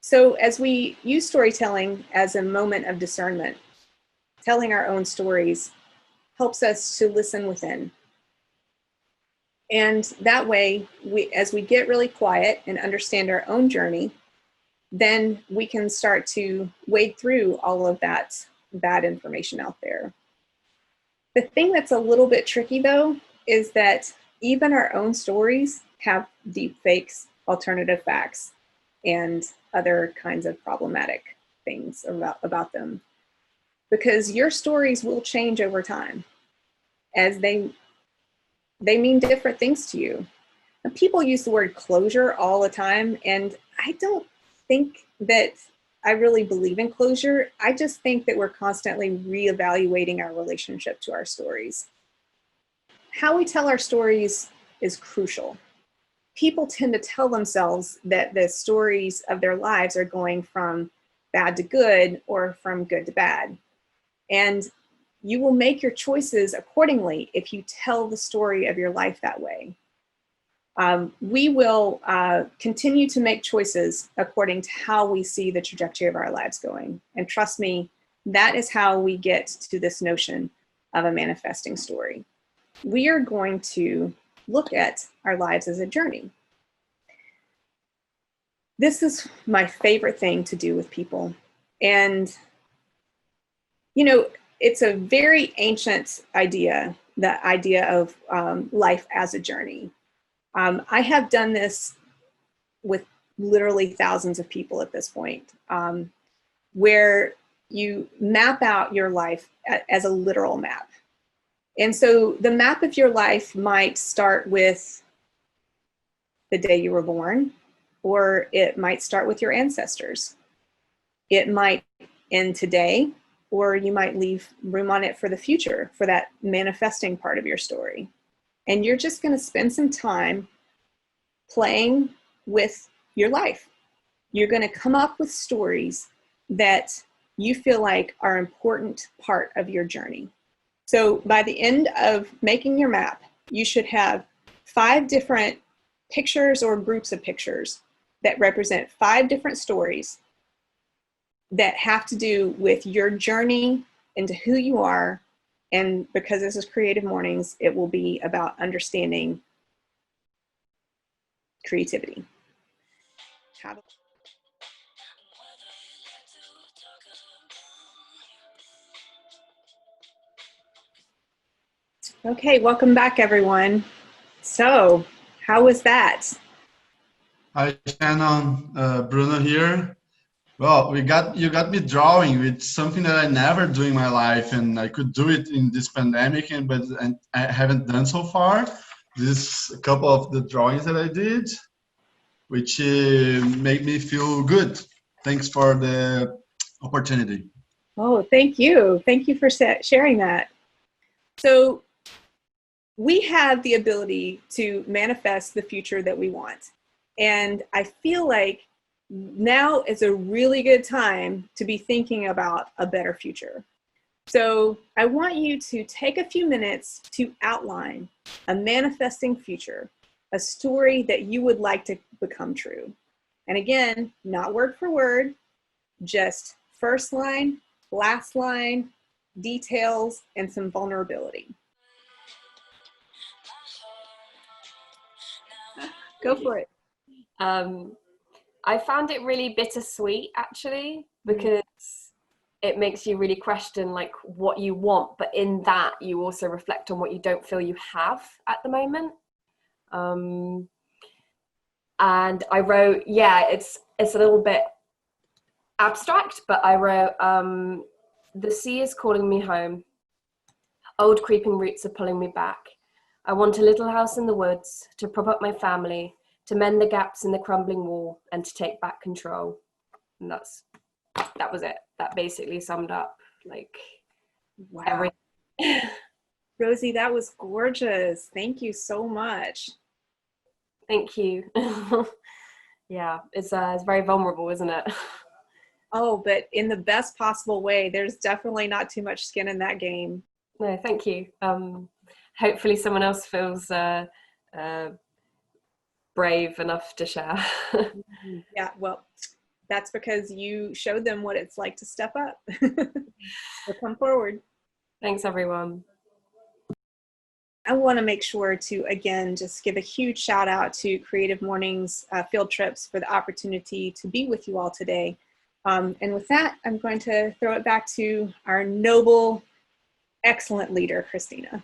So as we use storytelling as a moment of discernment, telling our own stories helps us to listen within. And that way, as we get really quiet and understand our own journey, then we can start to wade through all of that bad information out there. The thing that's a little bit tricky, though, is that even our own stories have deep fakes, alternative facts, and other kinds of problematic things about them. Because your stories will change over time as they mean different things to you. And people use the word closure all the time, and I don't think that I really believe in closure. I just think that we're constantly reevaluating our relationship to our stories. How we tell our stories is crucial. People tend to tell themselves that the stories of their lives are going from bad to good or from good to bad. And you will make your choices accordingly if you tell the story of your life that way. We will continue to make choices according to how we see the trajectory of our lives going. And trust me, that is how we get to this notion of a manifesting story. We are going to look at our lives as a journey. This is my favorite thing to do with people. And, you know, it's a very ancient idea, the idea of life as a journey. I have done this with literally thousands of people at this point, where you map out your life as a literal map. And so the map of your life might start with the day you were born, or it might start with your ancestors. It might end today, or you might leave room on it for the future, for that manifesting part of your story. And you're just going to spend some time playing with your life. You're going to come up with stories that you feel like are an important part of your journey. So by the end of making your map, you should have 5 different pictures or groups of pictures that represent 5 different stories that have to do with your journey into who you are. And because this is Creative Mornings, it will be about understanding creativity. Okay, welcome back, everyone. So, how was that? Hi, Shannon. Bruno here. Well, you got me drawing with something that I never do in my life, and I could do it in this pandemic, but I haven't done so far. This a couple of the drawings that I did, which made me feel good. Thanks for the opportunity. Oh, thank you. Thank you for sharing that. So, we have the ability to manifest the future that we want. And I feel like now is a really good time to be thinking about a better future. So I want you to take a few minutes to outline a manifesting future, a story that you would like to become true. And again, not word for word, just first line, last line, details, and some vulnerability. Go for it. I found it really bittersweet, actually, because it makes you really question like what you want, but in that you also reflect on what you don't feel you have at the moment. And I wrote, it's a little bit abstract, but I wrote, the sea is calling me home. Old creeping roots are pulling me back. I want a little house in the woods to prop up my family, to mend the gaps in the crumbling wall, and to take back control. And that was it. That basically summed up like everything. Rosie, that was gorgeous. Thank you so much. Thank you. Yeah, it's very vulnerable, isn't it? Oh, but in the best possible way. There's definitely not too much skin in that game. No, thank you. Hopefully someone else feels brave enough to share. Yeah, well, that's because you showed them what it's like to step up. So come forward. Thanks, everyone. I want to make sure to, again, just give a huge shout out to Creative Mornings Field Trips for the opportunity to be with you all today. And with that, I'm going to throw it back to our noble, excellent leader, Christina.